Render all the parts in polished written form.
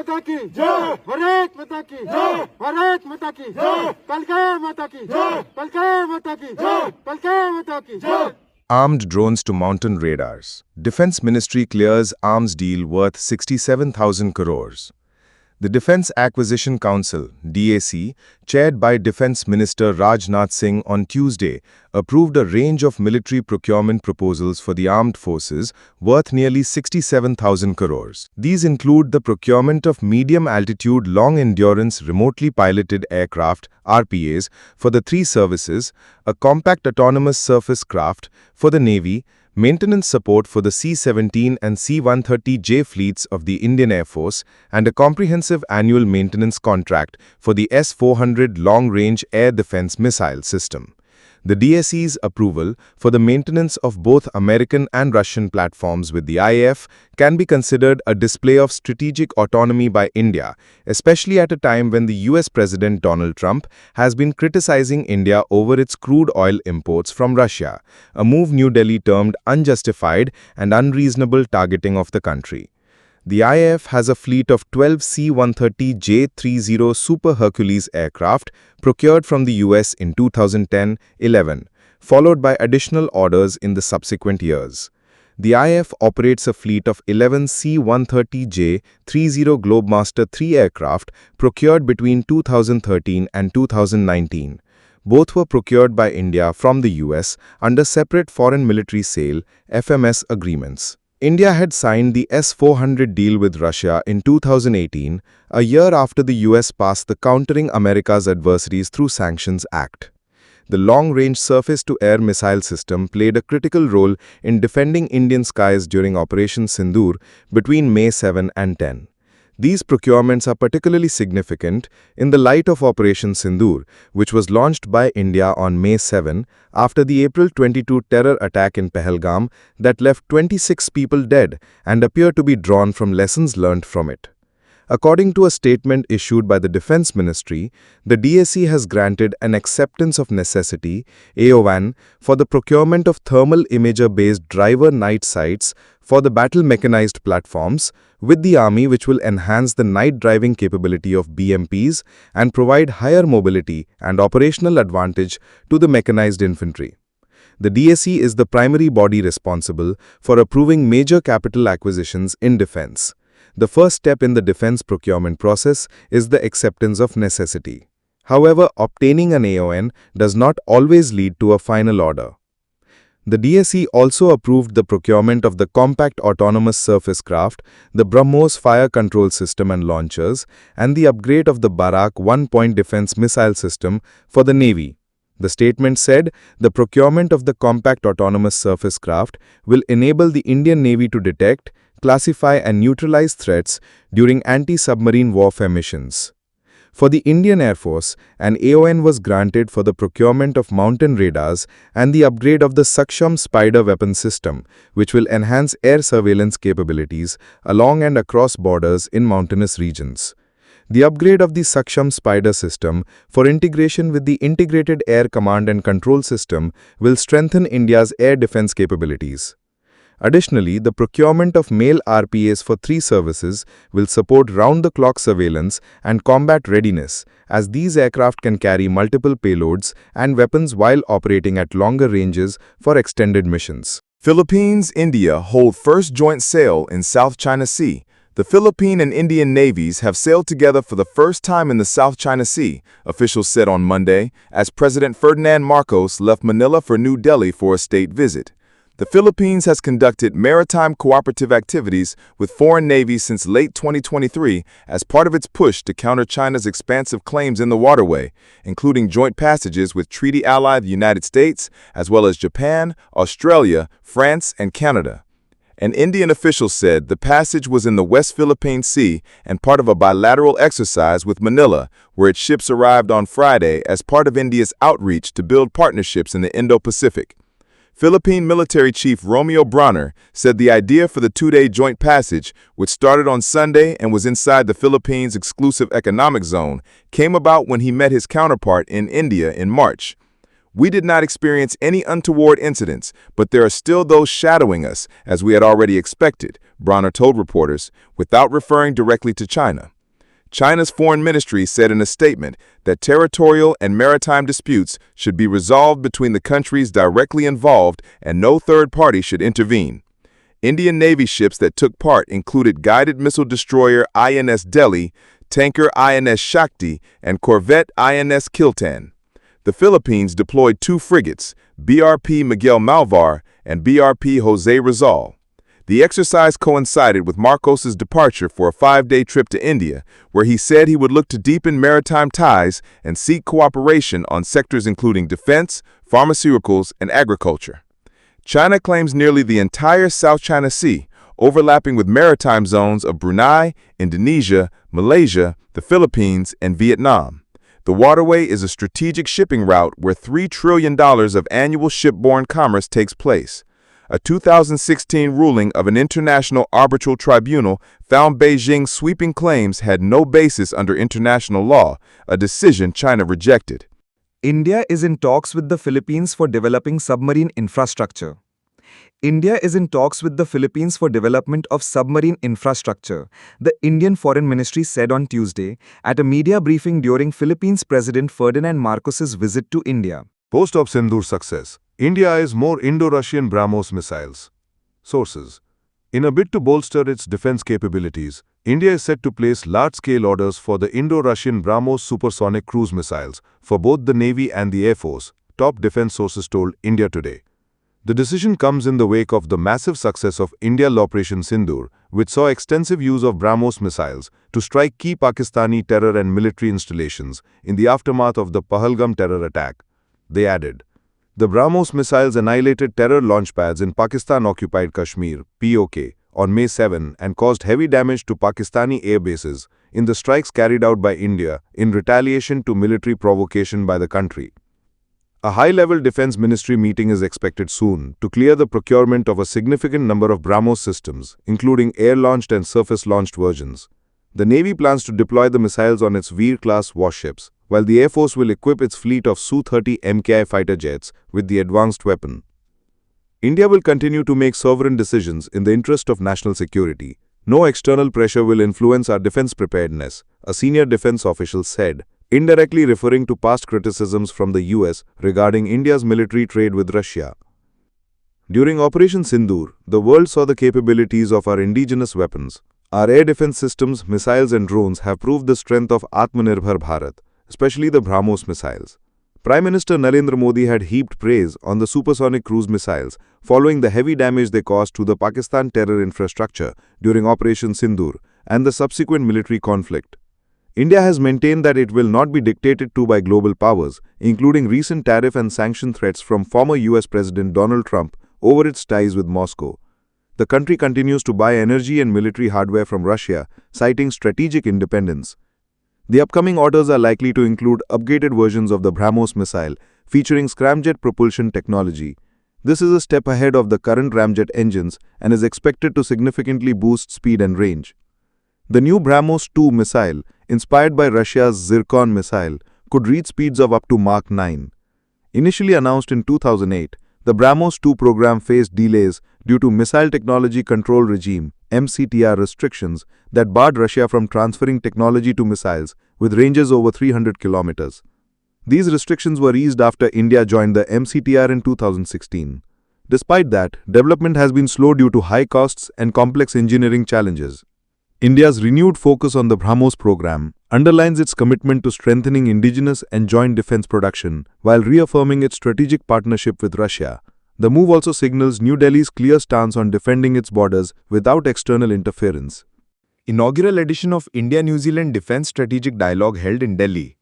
माता की जय, भारत माता की जय, भारत माता की जय, कलका माता की जय, कलका माता की जय, कलका माता की जय. Armed drones to mountain radars. Defense Ministry clears arms deal worth 67,000 crores. The Defense Acquisition Council, DAC, chaired by Defense Minister Rajnath Singh on Tuesday, approved a range of military procurement proposals for the armed forces worth nearly 67,000 crores. These include the procurement of medium-altitude long-endurance remotely piloted aircraft, RPAs, for the three services, a compact autonomous surface craft for the Navy, maintenance support for the C-17 and C-130J fleets of the Indian Air Force, and a comprehensive annual maintenance contract for the S-400 long-range air defense missile system. The DSE's approval for the maintenance of both American and Russian platforms with the IAF can be considered a display of strategic autonomy by India, especially at a time when the US President Donald Trump has been criticizing India over its crude oil imports from Russia, a move New Delhi termed unjustified and unreasonable targeting of the country. The IAF has a fleet of 12 C-130J-30 Super Hercules aircraft procured from the US in 2010-11, followed by additional orders in the subsequent years. The IAF operates a fleet of 11 C-130J-30 Globemaster III aircraft procured between 2013 and 2019. Both were procured by India from the US under separate Foreign Military Sale (FMS) agreements. India had signed the S-400 deal with Russia in 2018, a year after the US passed the Countering America's Adversaries Through Sanctions Act. The long-range surface-to-air missile system played a critical role in defending Indian skies during Operation Sindoor between May 7 and 10. These procurements are particularly significant in the light of Operation Sindoor, which was launched by India on May 7 after the April 22 terror attack in Pahalgam that left 26 people dead and appear to be drawn from lessons learned from it. According to a statement issued by the Defense Ministry, the DSE has granted an acceptance of necessity (AON) for the procurement of thermal imager-based driver night sights for the battle mechanized platforms with the Army, which will enhance the night driving capability of BMPs and provide higher mobility and operational advantage to the mechanized infantry. The DSE is the primary body responsible for approving major capital acquisitions in defense. The first step in the defense procurement process is the acceptance of necessity. However, obtaining an AON does not always lead to a final order. The DSE also approved the procurement of the compact autonomous surface craft, the BrahMos fire control system and launchers, and the upgrade of the Barak one-point defense missile system for the Navy. The statement said the procurement of the compact autonomous surface craft will enable the Indian Navy to detect, classify and neutralize threats during anti-submarine warfare missions. For the Indian Air Force, an AON was granted for the procurement of mountain radars and the upgrade of the Saksham Spider weapon system, which will enhance air surveillance capabilities along and across borders in mountainous regions. The upgrade of the Saksham Spider system for integration with the Integrated Air Command and Control System will strengthen India's air defense capabilities. Additionally, the procurement of male RPAs for three services will support round-the-clock surveillance and combat readiness, as these aircraft can carry multiple payloads and weapons while operating at longer ranges for extended missions. Philippines-India hold first joint sail in South China Sea. The Philippine and Indian navies have sailed together for the first time in the South China Sea, officials said on Monday, as President Ferdinand Marcos left Manila for New Delhi for a state visit. The Philippines has conducted maritime cooperative activities with foreign navies since late 2023 as part of its push to counter China's expansive claims in the waterway, including joint passages with treaty ally the United States, as well as Japan, Australia, France, and Canada. An Indian official said the passage was in the West Philippine Sea and part of a bilateral exercise with Manila, where its ships arrived on Friday as part of India's outreach to build partnerships in the Indo-Pacific. Philippine Military Chief Romeo Bronner said the idea for the two-day joint passage, which started on Sunday and was inside the Philippines' exclusive economic zone, came about when he met his counterpart in India in March. "We did not experience any untoward incidents, but there are still those shadowing us, as we had already expected," Bronner told reporters, without referring directly to China. China's foreign ministry said in a statement that territorial and maritime disputes should be resolved between the countries directly involved and no third party should intervene. Indian Navy ships that took part included guided missile destroyer INS Delhi, tanker INS Shakti, and corvette INS Kiltan. The Philippines deployed 2 frigates, BRP Miguel Malvar and BRP Jose Rizal. The exercise coincided with Marcos's departure for a 5-day trip to India, where he said he would look to deepen maritime ties and seek cooperation on sectors including defense, pharmaceuticals, and agriculture. China claims nearly the entire South China Sea, overlapping with maritime zones of Brunei, Indonesia, Malaysia, the Philippines, and Vietnam. The waterway is a strategic shipping route where $3 trillion of annual shipborne commerce takes place. A 2016 ruling of an international arbitral tribunal found Beijing's sweeping claims had no basis under international law, a decision China rejected. India is in talks with the Philippines for developing submarine infrastructure. India is in talks with the Philippines for development of submarine infrastructure, the Indian Foreign Ministry said on Tuesday at a media briefing during Philippines President Ferdinand Marcos's visit to India. Post of Sindoor success, India eyes more Indo-Russian BrahMos missiles. Sources. In a bid to bolster its defense capabilities, India is set to place large-scale orders for the Indo-Russian BrahMos supersonic cruise missiles for both the Navy and the Air Force, top defense sources told India Today. The decision comes in the wake of the massive success of India's Operation Sindoor, which saw extensive use of BrahMos missiles to strike key Pakistani terror and military installations in the aftermath of the Pahalgam terror attack. They added, the BrahMos missiles annihilated terror launchpads in Pakistan-occupied Kashmir, POK, on May 7 and caused heavy damage to Pakistani air bases in the strikes carried out by India in retaliation to military provocation by the country. A high-level defense ministry meeting is expected soon to clear the procurement of a significant number of BrahMos systems, including air-launched and surface-launched versions. The Navy plans to deploy the missiles on its Veer-class warships, while the Air Force will equip its fleet of Su-30 MKI fighter jets with the advanced weapon. India will continue to make sovereign decisions in the interest of national security. No external pressure will influence our defense preparedness, a senior defense official said, indirectly referring to past criticisms from the US regarding India's military trade with Russia. During Operation Sindoor, the world saw the capabilities of our indigenous weapons. Our air defense systems, missiles and drones have proved the strength of Atmanirbhar Bharat, especially the BrahMos missiles. Prime Minister Narendra Modi had heaped praise on the supersonic cruise missiles following the heavy damage they caused to the Pakistan terror infrastructure during Operation Sindoor and the subsequent military conflict. India has maintained that it will not be dictated to by global powers, including recent tariff and sanction threats from former US President Donald Trump over its ties with Moscow. The country continues to buy energy and military hardware from Russia, citing strategic independence. The upcoming orders are likely to include upgraded versions of the BrahMos missile, featuring scramjet propulsion technology. This is a step ahead of the current ramjet engines and is expected to significantly boost speed and range. The new BrahMos 2 missile, inspired by Russia's Zircon missile, could reach speeds of up to Mach 9. Initially announced in 2008, the BrahMos 2 program faced delays due to Missile Technology Control Regime (MCTR) restrictions that barred Russia from transferring technology to missiles with ranges over 300 kilometers. These restrictions were eased after India joined the MCTR in 2016. Despite that, development has been slow due to high costs and complex engineering challenges. India's renewed focus on the BrahMos program underlines its commitment to strengthening indigenous and joint defense production while reaffirming its strategic partnership with Russia. The move also signals New Delhi's clear stance on defending its borders without external interference. Inaugural edition of India-New Zealand Defence Strategic Dialogue held in Delhi.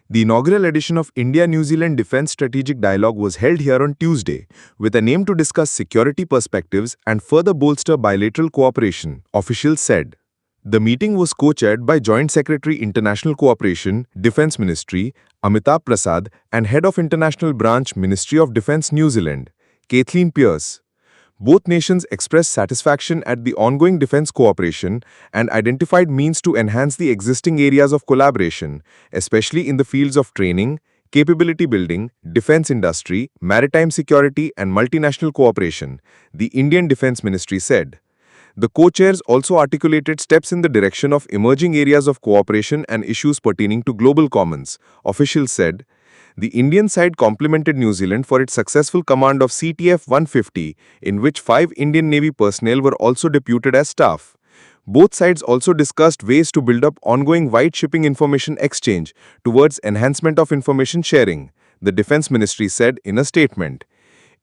The inaugural edition of India-New Zealand Defence Strategic Dialogue was held here on Tuesday, with an aim to discuss security perspectives and further bolster bilateral cooperation, officials said. The meeting was co-chaired by Joint Secretary International Cooperation, Defence Ministry, Amitabh Prasad, and Head of International Branch, Ministry of Defence New Zealand, Kathleen Pierce. Both nations expressed satisfaction at the ongoing defense cooperation and identified means to enhance the existing areas of collaboration, especially in the fields of training, capability building, defense industry, maritime security and multinational cooperation, the Indian Defense Ministry said. The co-chairs also articulated steps in the direction of emerging areas of cooperation and issues pertaining to global commons. Officials said, the Indian side complimented New Zealand for its successful command of CTF-150, in which 5 Indian Navy personnel were also deputed as staff. Both sides also discussed ways to build up ongoing wide shipping information exchange towards enhancement of information sharing, the Defence Ministry said in a statement.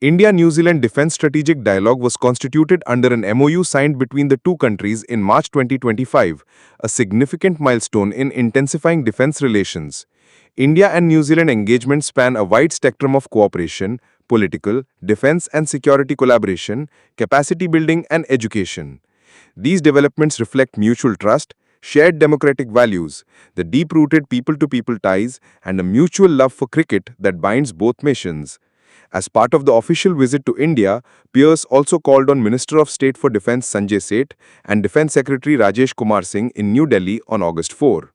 India-New Zealand Defence Strategic Dialogue was constituted under an MOU signed between the two countries in March 2025, a significant milestone in intensifying defence relations. India and New Zealand engagements span a wide spectrum of cooperation, political, defence and security collaboration, capacity building and education. These developments reflect mutual trust, shared democratic values, the deep-rooted people-to-people ties, and a mutual love for cricket that binds both nations. As part of the official visit to India, Pierce also called on Minister of State for Defence Sanjay Seth and Defence Secretary Rajesh Kumar Singh in New Delhi on August 4.